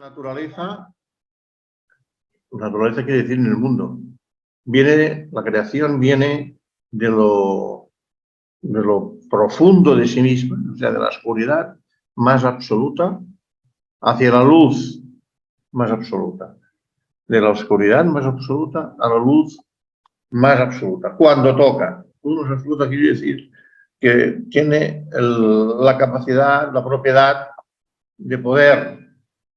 naturaleza quiere decir en el mundo. La creación viene de lo profundo de sí misma, o sea, de la oscuridad más absoluta, hacia la luz más absoluta. De la oscuridad más absoluta a la luz más absoluta. Cuando toca. Luz más absoluta quiere decir que tiene la capacidad, la propiedad de poder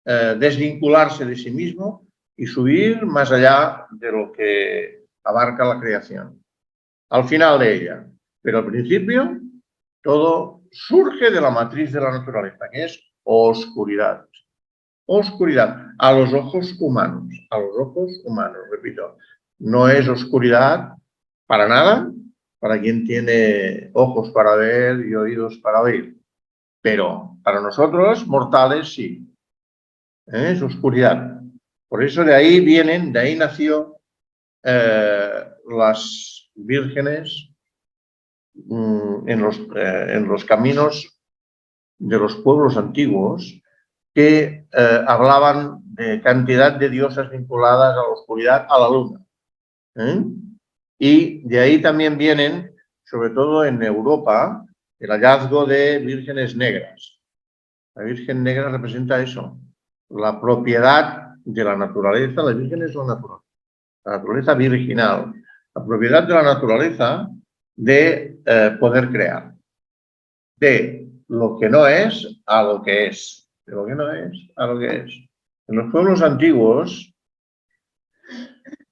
desvincularse de sí mismo y subir más allá de lo que abarca la creación. Al final de ella. Pero al principio, todo surge de la matriz de la naturaleza, que es oscuridad. Oscuridad a los ojos humanos. A los ojos humanos, repito. No es oscuridad para nada, para quien tiene ojos para ver y oídos para oír. Pero para nosotros, mortales, sí. Es oscuridad. Por eso de ahí nació las vírgenes en los caminos de los pueblos antiguos que hablaban de cantidad de diosas vinculadas a la oscuridad, a la luna. Y de ahí también vienen, sobre todo en Europa, el hallazgo de vírgenes negras. La Virgen Negra representa eso, la propiedad de la naturaleza. La Virgen es la naturaleza virginal, la propiedad de la naturaleza de poder crear, de lo que no es a lo que es, de lo que no es a lo que es. En los pueblos antiguos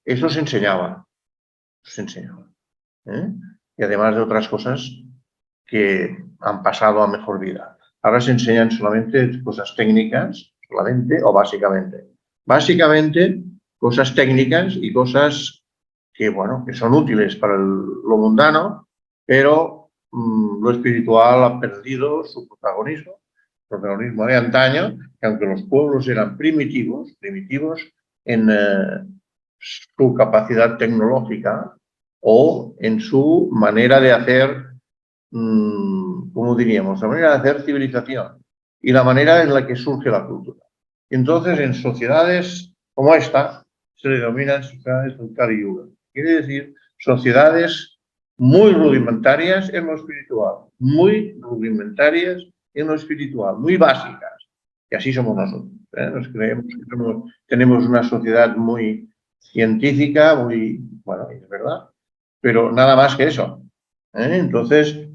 eso se enseñaba, y además de otras cosas que han pasado a mejor vida. Ahora se enseñan solamente cosas técnicas, solamente o básicamente. Básicamente cosas técnicas y cosas que, bueno, que son útiles para lo mundano, pero lo espiritual ha perdido su protagonismo. El protagonismo de antaño, que aunque los pueblos eran primitivos en su capacidad tecnológica o en su manera de hacer, ¿cómo diríamos? La manera de hacer civilización y la manera en la que surge la cultura. Entonces, en sociedades como esta, se le denominan sociedades del Kali Yuga. Quiere decir, sociedades muy rudimentarias en lo espiritual, muy rudimentarias en lo espiritual, muy básicas. Y así somos nosotros. Nos creemos que tenemos una sociedad muy científica, muy, bueno, es verdad, pero nada más que eso. Entonces,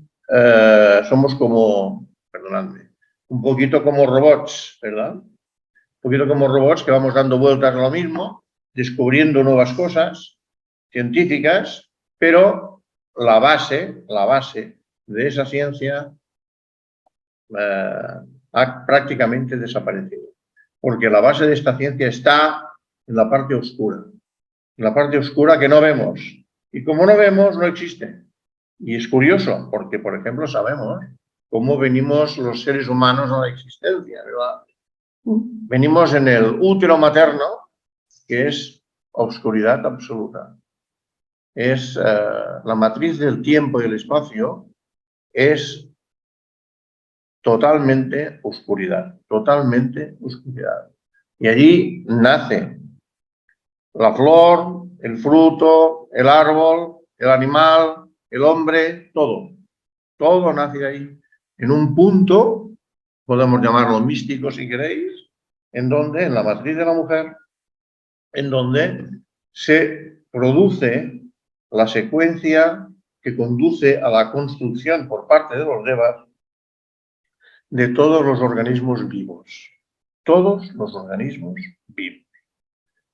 somos como, perdonadme, un poquito como robots, ¿verdad? Un poquito como robots que vamos dando vueltas a lo mismo, descubriendo nuevas cosas científicas, pero la base de esa ciencia ha prácticamente desaparecido. Porque la base de esta ciencia está en la parte oscura. En la parte oscura que no vemos. Y como no vemos, no existe. Y es curioso, porque, por ejemplo, sabemos cómo venimos los seres humanos a la existencia, ¿verdad? Venimos en el útero materno, que es oscuridad absoluta. Es la matriz del tiempo y el espacio, es totalmente oscuridad, totalmente oscuridad. Y allí nace la flor, el fruto, el árbol, el animal, el hombre, todo. Todo nace ahí. En un punto, podemos llamarlo místico si queréis, en donde, en la matriz de la mujer, en donde se produce la secuencia que conduce a la construcción por parte de los devas de todos los organismos vivos. Todos los organismos vivos.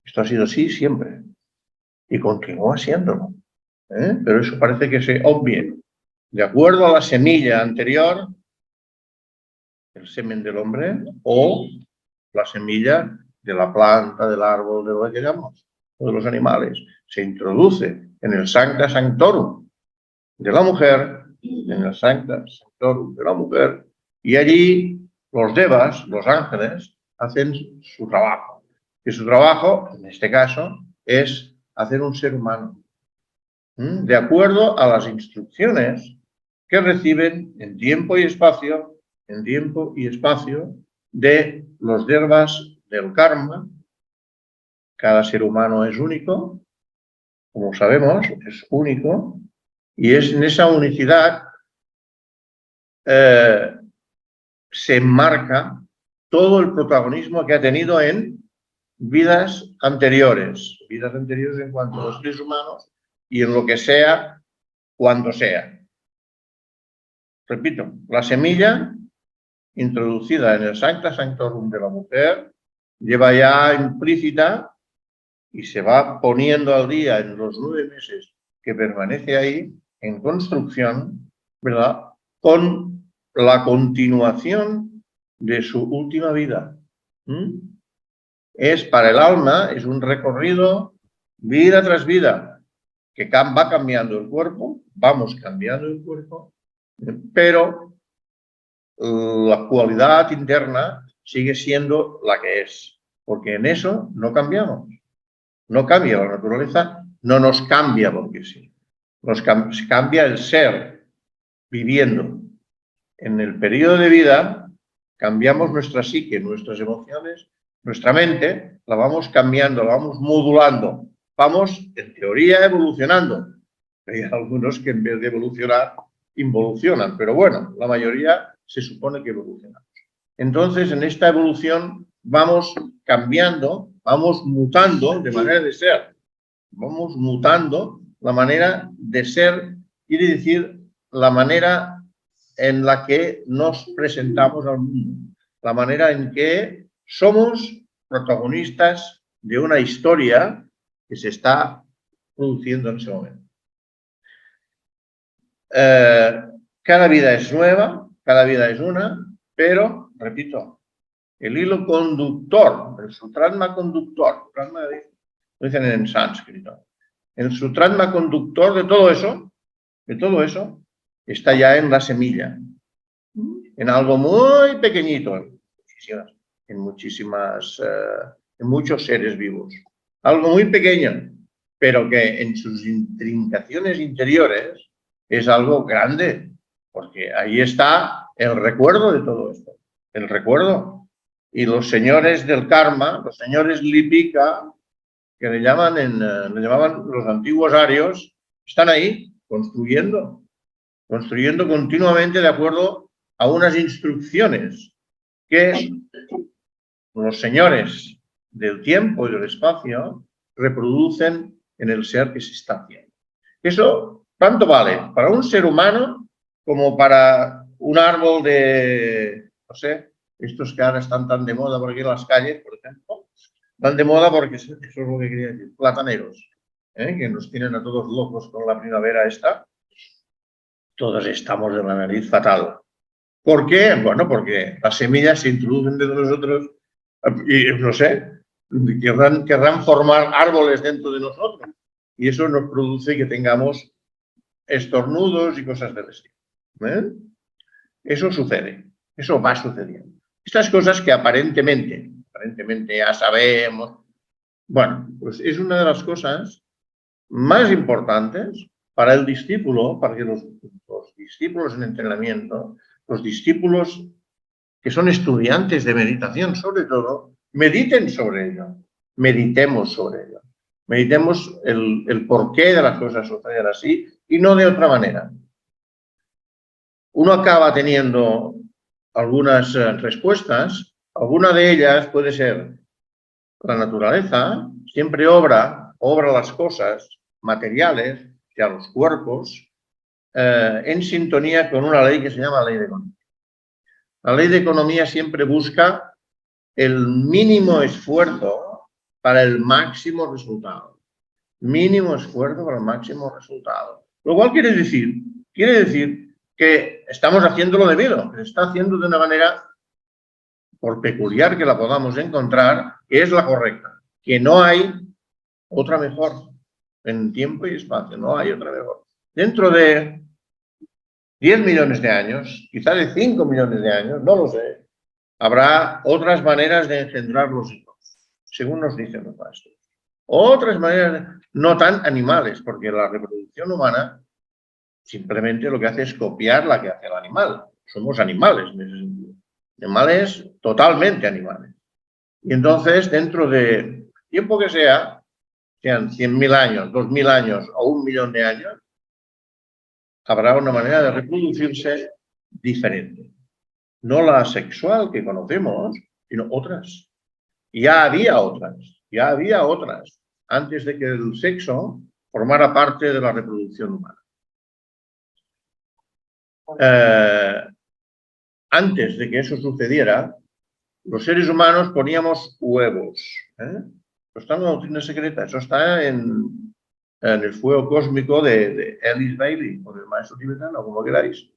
Esto ha sido así siempre y continúa siéndolo. Pero eso parece que se obvie. De acuerdo a la semilla anterior, el semen del hombre, o la semilla de la planta, del árbol, de lo que queramos, o de los animales, se introduce en el sancta sanctorum de la mujer, en el sancta sanctorum de la mujer, y allí los devas, los ángeles, hacen su trabajo. Y su trabajo, en este caso, es hacer un ser humano, de acuerdo a las instrucciones que reciben en tiempo y espacio de los devas del karma. Cada ser humano es único, como sabemos, es único, y es en esa unicidad se enmarca todo el protagonismo que ha tenido en vidas anteriores en cuanto a los seres humanos y en lo que sea, cuando sea. Repito, la semilla introducida en el Sancta Sanctorum de la mujer lleva ya implícita y se va poniendo al día en los 9 meses que permanece ahí en construcción, ¿verdad? Con la continuación de su última vida. Es para el alma, es un recorrido vida tras vida, que va cambiando el cuerpo, vamos cambiando el cuerpo, pero la cualidad interna sigue siendo la que es, porque en eso no cambiamos. No cambia la naturaleza, no nos cambia porque sí. Nos cambia el ser viviendo. En el periodo de vida cambiamos nuestra psique, nuestras emociones, nuestra mente, la vamos cambiando, la vamos modulando. Vamos, en teoría, evolucionando. Hay algunos que en vez de evolucionar, involucionan. Pero bueno, la mayoría se supone que evolucionamos. Entonces, en esta evolución vamos cambiando, vamos mutando de manera de ser. Vamos mutando la manera de ser, quiere decir la manera en la que nos presentamos al mundo, la manera en que somos protagonistas de una historia que se está produciendo en ese momento. Cada vida es nueva, cada vida es una, pero, repito, el hilo conductor, el sutratma conductor, lo dicen en sánscrito, el sutratma conductor de todo eso, está ya en la semilla, en algo muy pequeñito, en muchos seres vivos. Algo muy pequeño, pero que en sus intrincaciones interiores es algo grande, porque ahí está el recuerdo de todo esto, el recuerdo. Y los señores del karma, los señores Lipika, que le llamaban los antiguos arios, están ahí construyendo continuamente de acuerdo a unas instrucciones que los señores del tiempo y del espacio reproducen en el ser que se está haciendo. Eso tanto vale para un ser humano como para un árbol de, no sé, estos que ahora están tan de moda por aquí en las calles, por ejemplo, están de moda porque eso es lo que quería decir, plataneros, que nos tienen a todos locos con la primavera esta. Todos estamos de la nariz fatal. ¿Por qué? Bueno, porque las semillas se introducen dentro de nosotros y, no sé, querrán formar árboles dentro de nosotros. Y eso nos produce que tengamos estornudos y cosas del estilo. Eso sucede, eso va sucediendo. Estas cosas que aparentemente ya sabemos, bueno, pues es una de las cosas más importantes para el discípulo, para que los discípulos en entrenamiento, los discípulos que son estudiantes de meditación sobre todo, mediten sobre ello, meditemos sobre ello, meditemos el porqué de las cosas suceder así y no de otra manera. Uno acaba teniendo algunas respuestas, alguna de ellas puede ser la naturaleza, siempre obra las cosas materiales, o sea, los cuerpos, en sintonía con una ley que se llama ley de economía. La ley de economía siempre busca el mínimo esfuerzo para el máximo resultado. Mínimo esfuerzo para el máximo resultado. Lo cual quiere decir que estamos haciendo lo debido, que se está haciendo de una manera, por peculiar que la podamos encontrar, que es la correcta, que no hay otra mejor en tiempo y espacio, no hay otra mejor. Dentro de 10 millones de años, quizá de 5 millones de años, no lo sé, habrá otras maneras de engendrar los hijos, según nos dicen los maestros. Otras maneras, no tan animales, porque la reproducción humana simplemente lo que hace es copiar la que hace el animal. Somos animales en ese sentido. Animales totalmente animales. Y entonces, dentro de tiempo que sea, sean 100.000 años, 2.000 años o 1.000.000 de años, habrá una manera de reproducirse diferente. No la asexual que conocemos, sino otras. Ya había otras, antes de que el sexo formara parte de la reproducción humana. Antes de que eso sucediera, los seres humanos poníamos huevos. Eso está en la doctrina secreta, eso está en el fuego cósmico de Ellis Bailey, o del maestro tibetano, como queráis.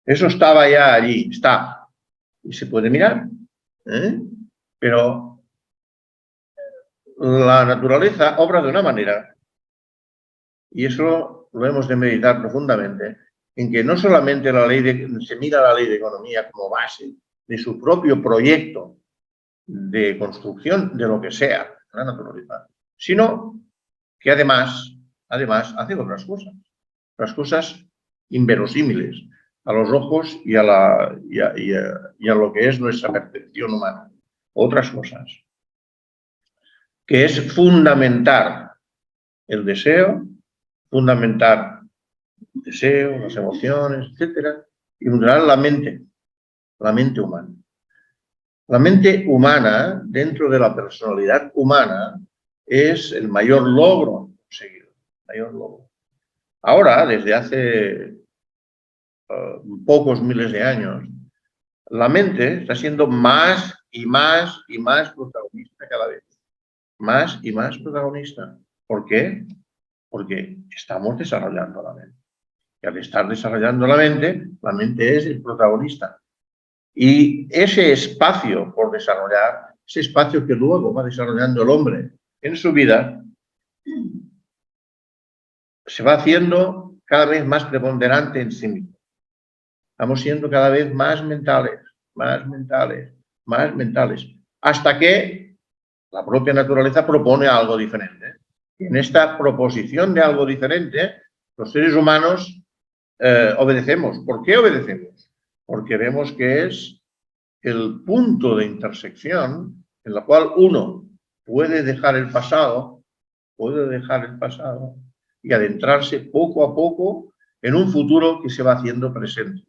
Eso estaba ya allí, está. Y se puede mirar. Pero la naturaleza obra de una manera, y eso lo hemos de meditar profundamente, en que no solamente se mira la ley de economía como base de su propio proyecto de construcción de lo que sea, la naturaleza, sino que además hace otras cosas inverosímiles a los ojos y a lo que es nuestra percepción humana. Otras cosas, que es fundamentar el deseo, las emociones, etcétera, y fundamentar la mente humana. La mente humana, dentro de la personalidad humana, es el mayor logro conseguido. Mayor logro. Ahora, desde hace pocos miles de años, la mente está siendo más y más y más protagonista cada vez. Más y más protagonista. ¿Por qué? Porque estamos desarrollando la mente. Y al estar desarrollando la mente es el protagonista. Y ese espacio por desarrollar, ese espacio que luego va desarrollando el hombre en su vida, se va haciendo cada vez más preponderante en sí mismo. Estamos siendo cada vez más mentales, hasta que la propia naturaleza propone algo diferente. Y en esta proposición de algo diferente, los seres humanos obedecemos. ¿Por qué obedecemos? Porque vemos que es el punto de intersección en la cual uno puede dejar el pasado y adentrarse poco a poco en un futuro que se va haciendo presente.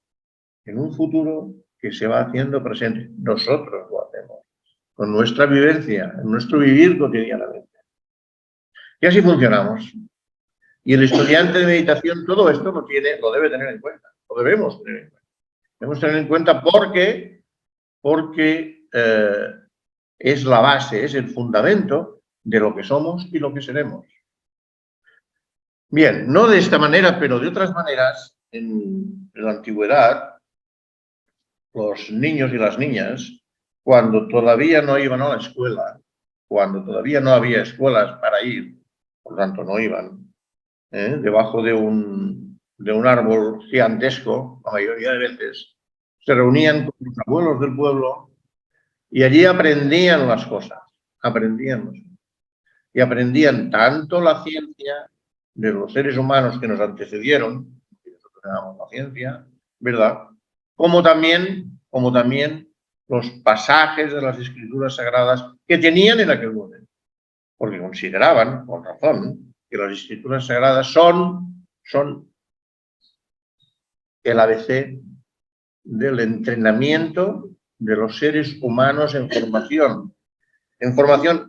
Nosotros lo hacemos con nuestra vivencia, en nuestro vivir cotidianamente. Y así funcionamos. Y el estudiante de meditación todo esto lo debe tener en cuenta, lo debemos tener en cuenta. Debemos tener en cuenta porque es la base, es el fundamento de lo que somos y lo que seremos. Bien, no de esta manera, pero de otras maneras, en la antigüedad, los niños y las niñas, cuando todavía no iban a la escuela, cuando todavía no había escuelas para ir, por tanto no iban, debajo de un árbol gigantesco, la mayoría de veces, se reunían con los abuelos del pueblo y allí aprendían las cosas, y aprendían tanto la ciencia de los seres humanos que nos antecedieron, que nosotros llamamos la ciencia, ¿verdad? Como también los pasajes de las escrituras sagradas que tenían en aquel momento, porque consideraban, con razón, que las escrituras sagradas son el ABC del entrenamiento de los seres humanos en formación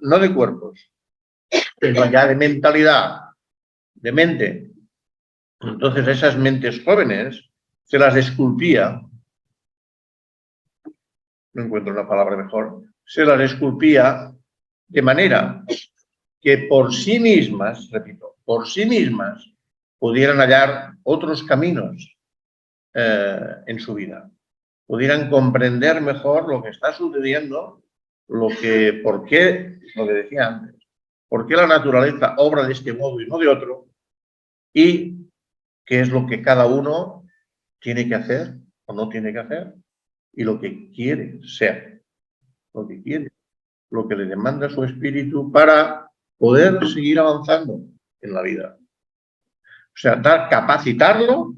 no de cuerpos, sino ya de mentalidad, de mente. Entonces esas mentes jóvenes se las esculpía, no encuentro una palabra mejor, se las esculpía de manera que por sí mismas, repito, por sí mismas pudieran hallar otros caminos en su vida, pudieran comprender mejor lo que está sucediendo, lo que decía antes, por qué la naturaleza obra de este modo y no de otro, y qué es lo que cada uno tiene que hacer o no tiene que hacer, y lo que quiere ser, lo que le demanda su espíritu para poder seguir avanzando en la vida. O sea, capacitarlo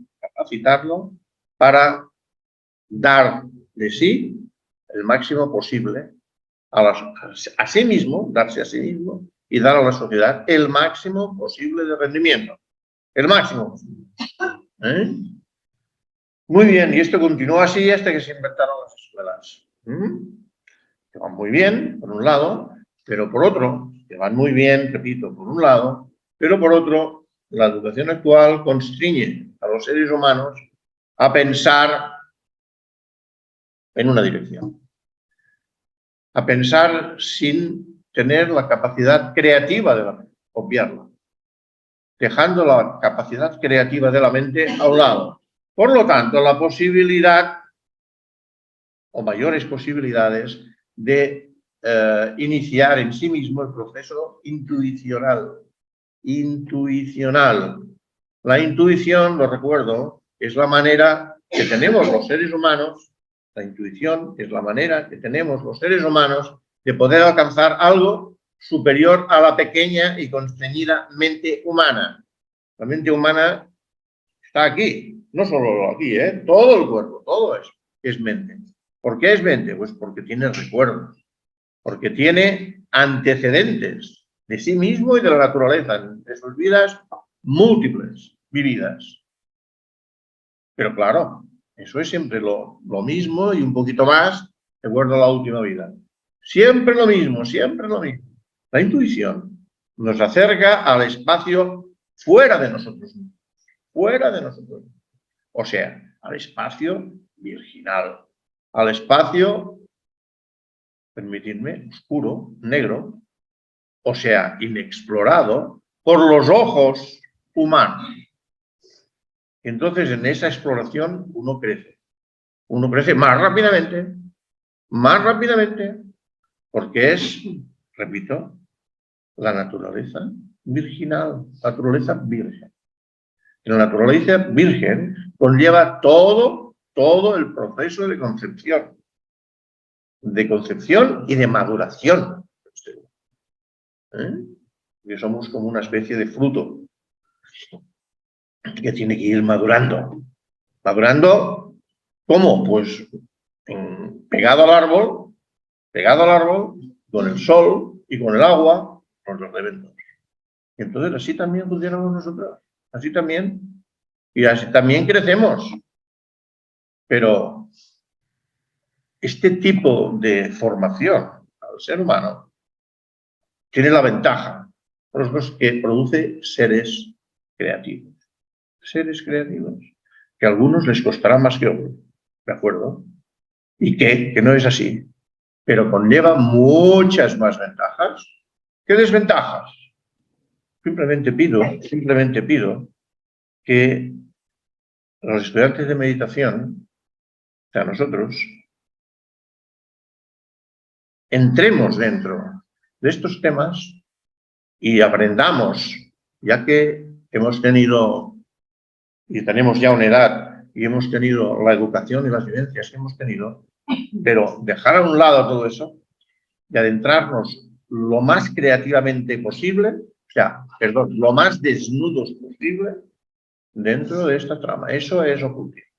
para dar de sí el máximo posible a sí mismo, darse a sí mismo y dar a la sociedad el máximo posible de rendimiento. El máximo posible. ¿Eh? Muy bien, y esto continuó así hasta que se inventaron las escuelas. Que van muy bien, por un lado, pero por otro, que van muy bien, repito, por un lado, pero por otro, la educación actual constriñe a los seres humanos a pensar en una dirección, a pensar sin tener la capacidad creativa de la mente, obviarla, dejando la capacidad creativa de la mente a un lado. Por lo tanto, la posibilidad o mayores posibilidades de iniciar en sí mismo el proceso intuicional. La intuición, lo recuerdo, es la manera que tenemos los seres humanos, la intuición es la manera que tenemos los seres humanos de poder alcanzar algo superior a la pequeña y constreñida mente humana. La mente humana está aquí, no solo aquí, todo el cuerpo, todo es mente. ¿Por qué es mente? Pues porque tiene recuerdos, porque tiene antecedentes de sí mismo y de la naturaleza, de sus vidas múltiples, vividas. Pero claro, eso es siempre lo mismo y un poquito más de acuerdo a la última vida. Siempre lo mismo, siempre lo mismo. La intuición nos acerca al espacio fuera de nosotros mismos, fuera de nosotros mismos. O sea, al espacio virginal, al espacio, permitidme, oscuro, negro, o sea, inexplorado por los ojos humanos. Entonces, en esa exploración uno crece. Uno crece más rápidamente, porque es, repito, la naturaleza virginal, naturaleza virgen. La naturaleza virgen conlleva todo el proceso de concepción y de maduración. Que somos como una especie de fruto que tiene que ir madurando. ¿Madurando cómo? Pues pegado al árbol, con el sol y con el agua, con los eventos. Y entonces así también funcionamos nosotros, así también. Y así también crecemos. Pero este tipo de formación al ser humano tiene la ventaja que produce seres creativos. Seres creativos, que a algunos les costará más que a otros, ¿de acuerdo? Y que no es así, pero conlleva muchas más ventajas que desventajas. Simplemente pido que los estudiantes de meditación, o sea, nosotros, entremos dentro de estos temas y aprendamos, ya que hemos tenido y tenemos ya una edad y hemos tenido la educación y las vivencias que hemos tenido, pero dejar a un lado todo eso y adentrarnos lo más creativamente posible, o sea, perdón, lo más desnudos posible dentro de esta trama. Eso es ocultismo.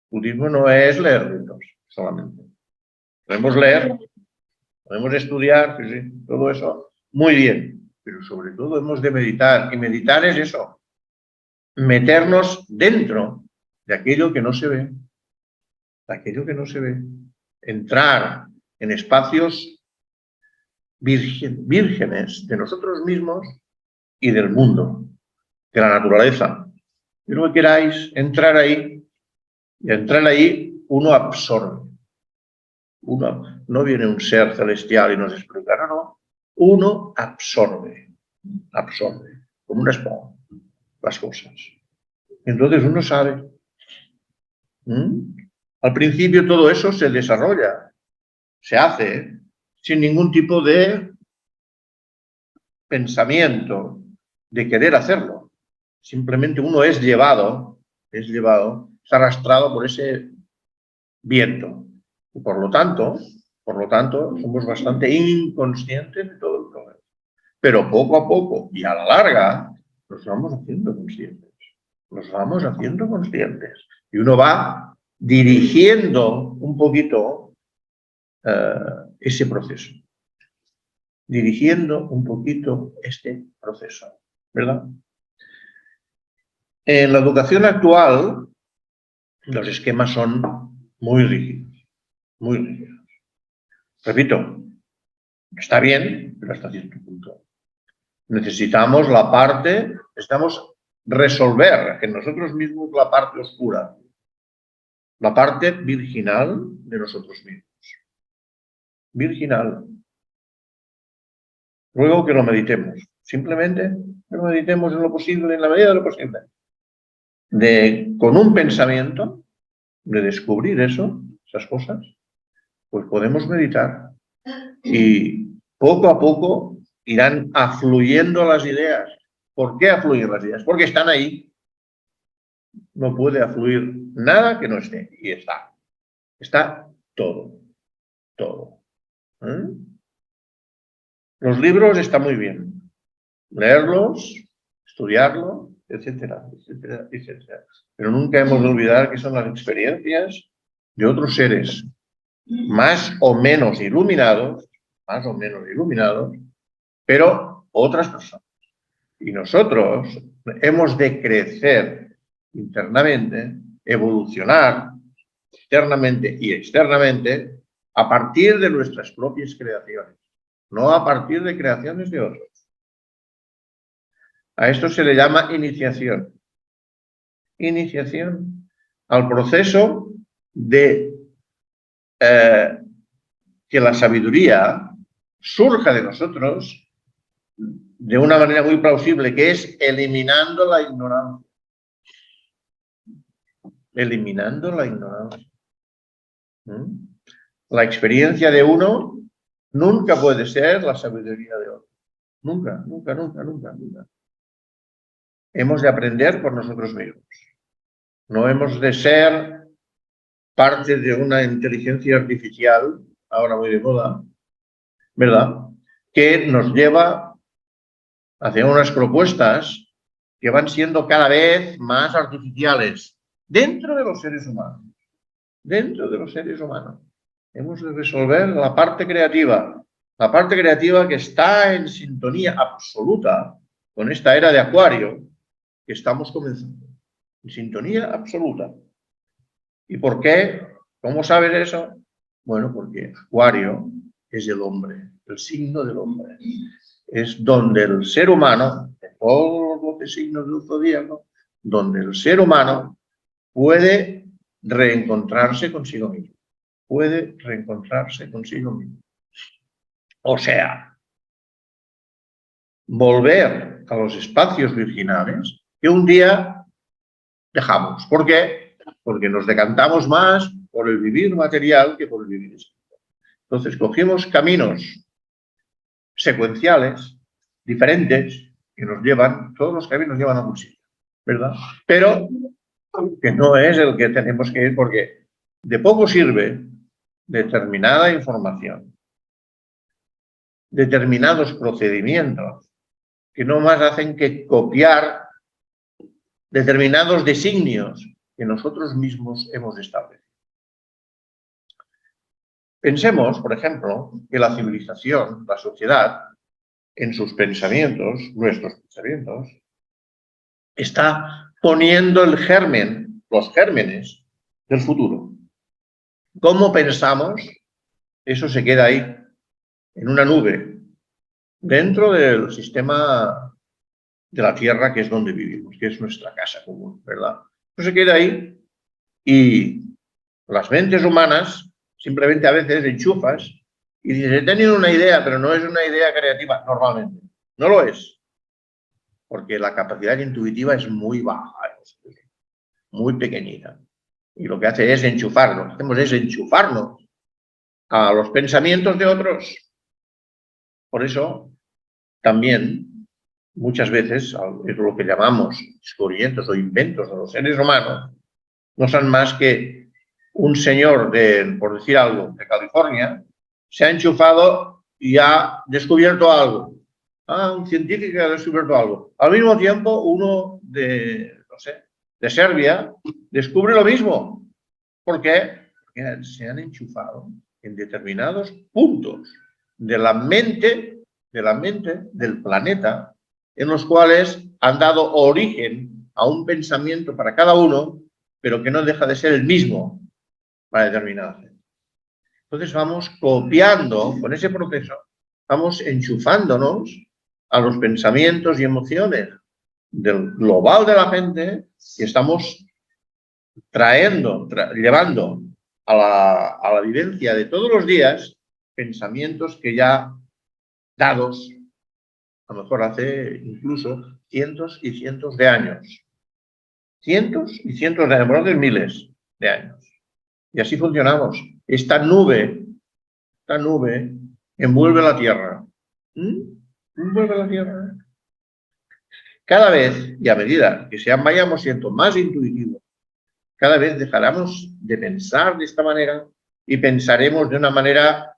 Ocultismo no es leer libros solamente. Podemos leer, podemos estudiar, sí, todo eso, muy bien, pero sobre todo hemos de meditar, y meditar es eso, meternos dentro de aquello que no se ve, entrar en espacios vírgenes de nosotros mismos y del mundo, de la naturaleza. Y lo que queráis, entrar ahí, y entrar ahí uno absorbe. No viene un ser celestial y nos explica, no. Uno absorbe, como una esponja, las cosas. Entonces uno sabe. Al principio todo eso se desarrolla, se hace sin ningún tipo de pensamiento de querer hacerlo. Simplemente uno es llevado, es arrastrado por ese viento. Y por lo tanto, somos bastante inconscientes de todo el problema. Pero poco a poco y a la larga nos vamos haciendo conscientes. Y uno va dirigiendo un poquito ese proceso, dirigiendo un poquito este proceso, ¿verdad? En la educación actual, los esquemas son muy rígidos, muy rígidos. Repito, está bien, pero hasta cierto punto. Necesitamos resolver en nosotros mismos la parte oscura, la parte virginal de nosotros mismos. Virginal. Ruego que lo meditemos. Simplemente que lo meditemos en lo posible, en la medida de lo posible. Con un pensamiento de descubrir esas cosas, pues podemos meditar y poco a poco irán afluyendo las ideas. ¿Por qué afluyen las ideas? Porque están ahí. No puede afluir nada que no esté. Y está. Está todo. Todo. Los libros están muy bien. Leerlos, estudiarlos, etcétera, etcétera, etcétera. Pero nunca hemos de olvidar que son las experiencias de otros seres más o menos iluminados, pero otras personas. Y nosotros hemos de crecer internamente, evolucionar internamente y externamente a partir de nuestras propias creaciones, no a partir de creaciones de otros. A esto se le llama iniciación. Iniciación al proceso de que la sabiduría surja de nosotros de una manera muy plausible, que es eliminando la ignorancia. Eliminando la ignorancia. La experiencia de uno nunca puede ser la sabiduría de otro. Nunca, nunca, nunca, nunca, nunca. Hemos de aprender por nosotros mismos. No hemos de ser parte de una inteligencia artificial, ahora muy de moda, ¿verdad?, que nos lleva hacia unas propuestas que van siendo cada vez más artificiales dentro de los seres humanos. Dentro de los seres humanos. Hemos de resolver la parte creativa que está en sintonía absoluta con esta era de Acuario que estamos comenzando. En sintonía absoluta. ¿Y por qué? ¿Cómo sabes eso? Bueno, porque Acuario es el hombre, el signo del hombre. Es donde el ser humano, de todos los 12 signos del zodíaco, donde el ser humano puede reencontrarse consigo mismo. Puede reencontrarse consigo mismo. O sea, volver a los espacios virginales que un día dejamos. ¿Por qué? Porque nos decantamos más por el vivir material que por el vivir espiritual. Entonces, cogimos caminos secuenciales, diferentes, que nos llevan, todos los caminos llevan a un sitio, ¿verdad? Pero que no es el que tenemos que ir, porque de poco sirve determinada información, determinados procedimientos, que no más hacen que copiar determinados designios que nosotros mismos hemos establecido. Pensemos, por ejemplo, que la civilización, la sociedad, en sus pensamientos, nuestros pensamientos, está poniendo el germen, los gérmenes del futuro. ¿Cómo pensamos? Eso se queda ahí, en una nube, dentro del sistema de la Tierra, que es donde vivimos, que es nuestra casa común, ¿verdad? Eso se queda ahí y las mentes humanas simplemente a veces enchufas y dices, he tenido una idea, pero no es una idea creativa, normalmente. No lo es, porque la capacidad intuitiva es muy baja, muy pequeñita. Y lo que hace es enchufarnos, lo que hacemos es enchufarnos a los pensamientos de otros. Por eso, también, muchas veces, es lo que llamamos descubrimientos o inventos de los seres humanos, no son más que un señor, por decir algo, de California, se ha enchufado y ha descubierto algo. Un científico ha descubierto algo. Al mismo tiempo, uno de Serbia descubre lo mismo. ¿Por qué? Porque se han enchufado en determinados puntos de la mente del planeta, en los cuales han dado origen a un pensamiento para cada uno, pero que no deja de ser el mismo para determinada gente. Entonces vamos copiando, con ese proceso, vamos enchufándonos a los pensamientos y emociones del global de la gente y estamos llevando a la vivencia de todos los días pensamientos que ya dados, a lo mejor hace incluso cientos y cientos de años. Cientos y cientos de años, por no decir miles de años. Y así funcionamos. Esta nube envuelve la Tierra. Envuelve la Tierra. Cada vez, y a medida que vayamos siendo más intuitivos, cada vez dejaremos de pensar de esta manera y pensaremos de una manera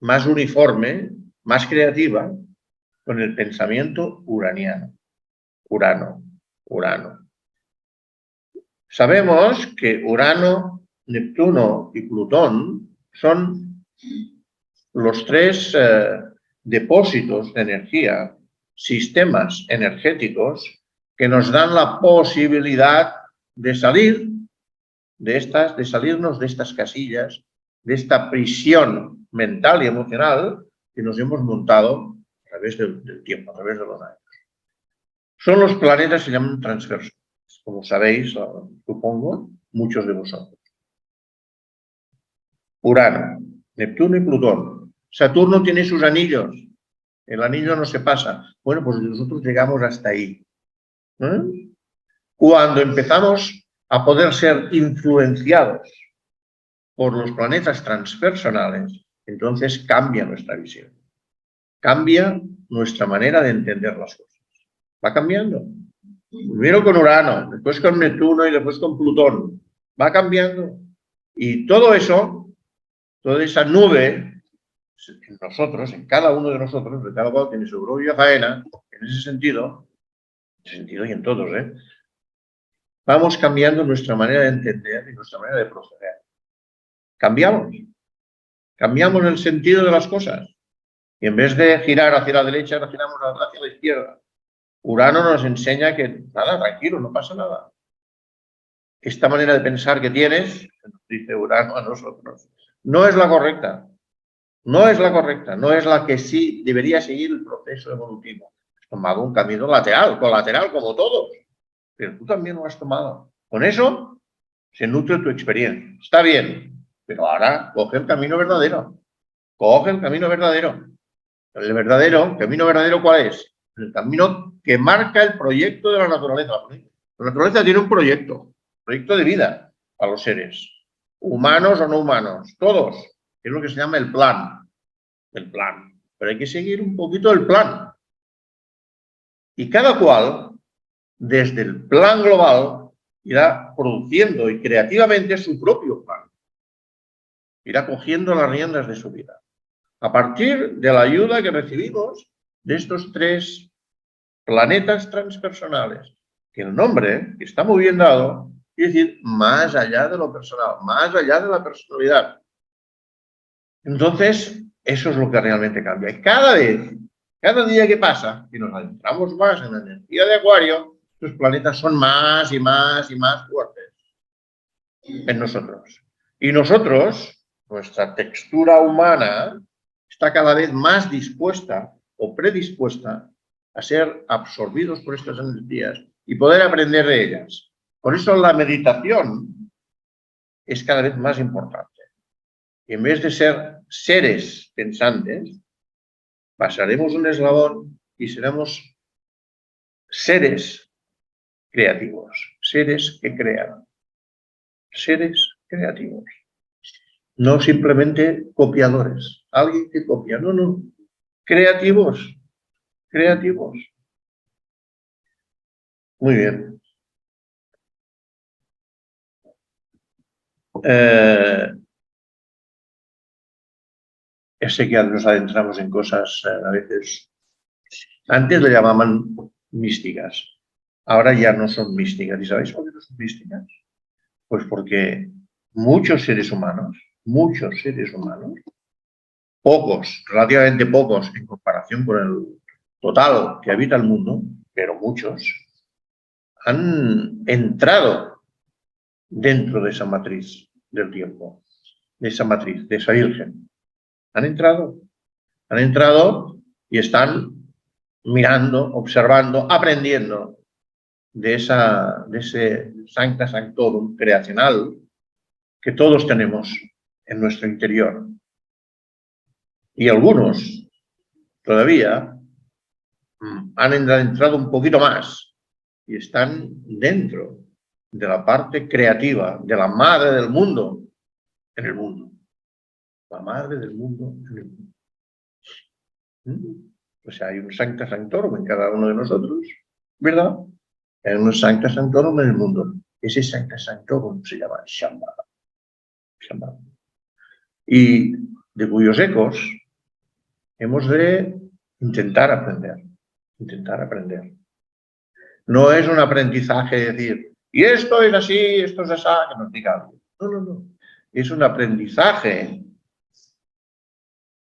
más uniforme, más creativa, con el pensamiento uraniano. Urano. Sabemos que Urano, Neptuno y Plutón son los tres depósitos de energía, sistemas energéticos que nos dan la posibilidad de salir de salirnos de estas casillas, de esta prisión mental y emocional que nos hemos montado a través del tiempo, a través de los años. Son los planetas que se llaman transversores, como sabéis, supongo, muchos de vosotros. Urano, Neptuno y Plutón. Saturno tiene sus anillos. El anillo no se pasa. Bueno, pues nosotros llegamos hasta ahí. Cuando empezamos a poder ser influenciados por los planetas transpersonales, entonces cambia nuestra visión. Cambia nuestra manera de entender las cosas. Va cambiando. Primero con Urano, después con Neptuno y después con Plutón. Va cambiando. Y todo eso, toda esa nube, en nosotros, en cada uno de nosotros, de cada cual tiene su propia faena, en ese sentido y en todos, vamos cambiando nuestra manera de entender y nuestra manera de proceder. Cambiamos el sentido de las cosas. Y en vez de girar hacia la derecha, giramos hacia la izquierda. Urano nos enseña que, nada, tranquilo, no pasa nada. Esta manera de pensar que tienes, nos dice Urano a nosotros, no es la correcta. No es la correcta, no es la que sí debería seguir el proceso evolutivo. Has tomado un camino colateral como todos, pero tú también lo has tomado. Con eso se nutre tu experiencia. Está bien, pero ahora coge el camino verdadero. Coge el camino verdadero. El camino verdadero, ¿cuál es? El camino que marca el proyecto de la naturaleza. La naturaleza tiene un proyecto de vida a los seres, humanos o no humanos, todos. Es lo que se llama el plan. Pero hay que seguir un poquito el plan. Y cada cual, desde el plan global, irá produciendo y creativamente su propio plan. Irá cogiendo las riendas de su vida. A partir de la ayuda que recibimos de estos tres planetas transpersonales, que el nombre que está muy bien dado, quiere decir más allá de lo personal, más allá de la personalidad. Entonces, eso es lo que realmente cambia. Y cada día que pasa, y nos adentramos más en la energía de Acuario, los planetas son más y más y más fuertes en nosotros. Y nosotros, nuestra textura humana, está cada vez más dispuesta o predispuesta a ser absorbidos por estas energías y poder aprender de ellas. Por eso la meditación es cada vez más importante. Y en vez de ser seres pensantes, pasaremos un eslabón y seremos seres creativos, seres que crean, seres creativos. No simplemente copiadores, alguien que copia, no, creativos. Muy bien. Sé que nos adentramos en cosas a veces. Antes le llamaban místicas, ahora ya no son místicas. ¿Y sabéis por qué no son místicas? Pues porque muchos seres humanos muchos seres humanos, pocos, relativamente pocos en comparación con el total que habita el mundo, pero muchos, han entrado dentro de esa matriz del tiempo, de esa matriz, de esa virgen. Han entrado y están mirando, observando, aprendiendo de ese sancta sanctorum creacional que todos tenemos en nuestro interior. Y algunos todavía han entrado un poquito más y están dentro de la parte creativa, de la madre del mundo en el mundo. La madre del mundo en el mundo. O sea, hay un sancta sanctorum en cada uno de nosotros, ¿verdad? Hay un sancta sanctorum en el mundo. Ese sancta sanctorum se llama Shambhala. Shambhala. Y de cuyos ecos hemos de intentar aprender. Intentar aprender. No es un aprendizaje de decir, y esto es así, esto es así, que nos diga algo. No, no, no. Es un aprendizaje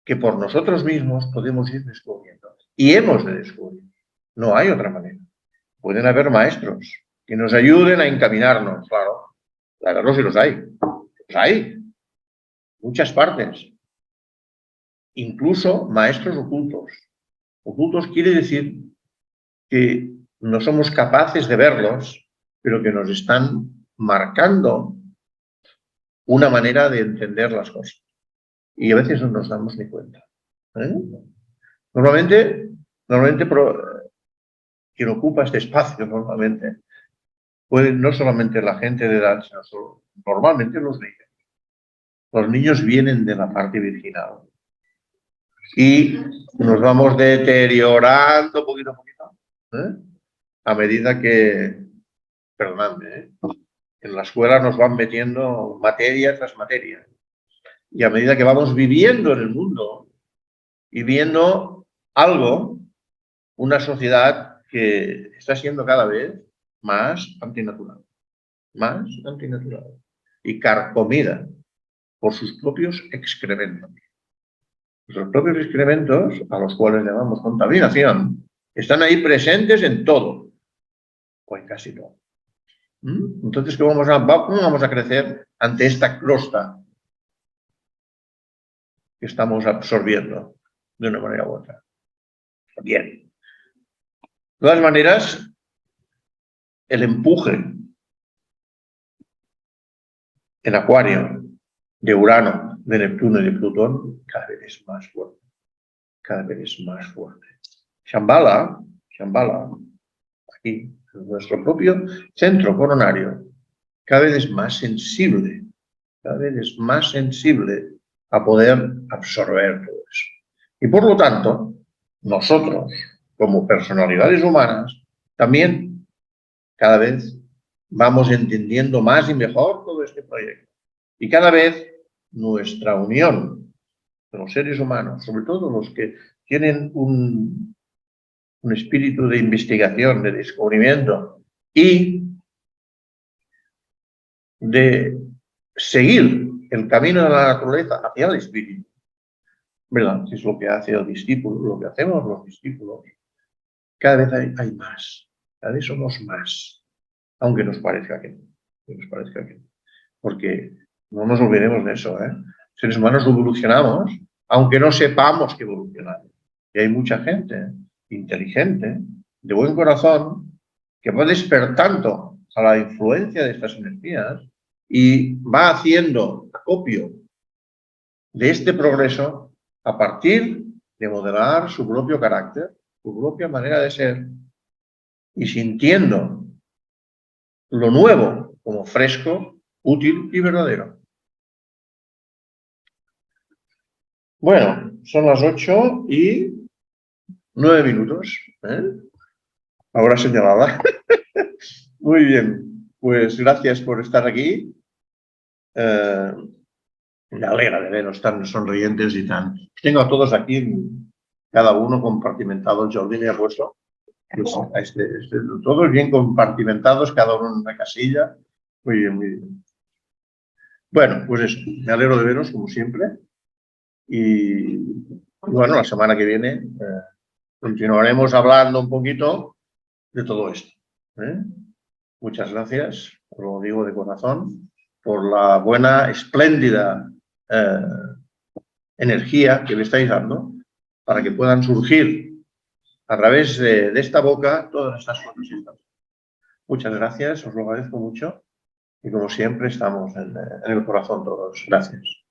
que por nosotros mismos podemos ir descubriendo. Y hemos de descubrir. No hay otra manera. Pueden haber maestros que nos ayuden a encaminarnos, claro. Claro, sí los hay. Los hay. Muchas partes. Incluso maestros ocultos. Ocultos quiere decir que no somos capaces de verlos, pero que nos están marcando una manera de entender las cosas. Y a veces no nos damos ni cuenta. Normalmente quien ocupa este espacio normalmente puede no solamente la gente de edad, sino normalmente los niños. Los niños vienen de la parte virginal. Y nos vamos deteriorando poquito a poquito. A medida que, perdonadme, en la escuela nos van metiendo materia tras materia. Y a medida que vamos viviendo en el mundo y viendo algo, una sociedad que está siendo cada vez más antinatural. Más antinatural. Y carcomida por sus propios excrementos. Los propios excrementos, a los cuales llamamos contaminación, están ahí presentes en todo, o en casi todo. Entonces, ¿cómo vamos a crecer ante esta crosta que estamos absorbiendo de una manera u otra? Bien. De todas maneras, el empuje en Acuario de Urano, de Neptuno y de Plutón cada vez es más fuerte. Cada vez es más fuerte. Shambhala, aquí, en nuestro propio centro coronario, cada vez es más sensible, a poder absorber todo eso. Y por lo tanto, nosotros, como personalidades humanas, también cada vez vamos entendiendo más y mejor todo este proyecto. Y cada vez nuestra unión de los seres humanos, sobre todo los que tienen un espíritu de investigación, de descubrimiento y de seguir el camino de la naturaleza hacia el espíritu, ¿verdad? Es lo que hace el discípulo, lo que hacemos los discípulos. Cada vez hay más, cada vez somos más, aunque nos parezca que no. Porque no nos olvidemos de eso, seres humanos evolucionamos, aunque no sepamos que evolucionamos. Y hay mucha gente inteligente, de buen corazón, que va despertando a la influencia de estas energías y va haciendo acopio de este progreso a partir de modelar su propio carácter, su propia manera de ser, y sintiendo lo nuevo como fresco, útil y verdadero. Bueno, son las 8:09. Ahora señalada. Muy bien, pues gracias por estar aquí. Me alegra de veros tan sonrientes y tan... Tengo a todos aquí, cada uno compartimentado. Jordi me ha puesto pues, todos bien compartimentados, cada uno en una casilla. Muy bien, muy bien. Bueno, pues eso, me alegro de veros como siempre y bueno, la semana que viene continuaremos hablando un poquito de todo esto. Muchas gracias, os lo digo de corazón, por la buena, espléndida energía que me estáis dando para que puedan surgir a través de esta boca todas estas cosas. Muchas gracias, os lo agradezco mucho y como siempre estamos en el corazón todos. Gracias.